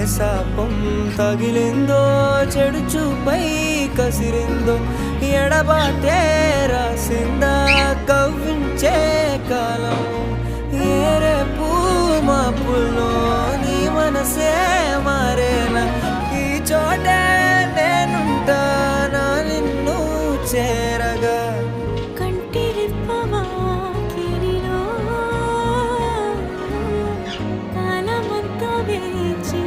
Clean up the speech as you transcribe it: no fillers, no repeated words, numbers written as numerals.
శాపం తగిలిందో, చెడు చూపై కసిరిందో, ఎడబాటే రాసిందా కవ్వించే కాలం. ఏరే పూమాపుల్లో నీ మనసే మారేనా, ఈ చోటే నేనుంటానా నిన్ను చేరగా. కాలమంతా వేచి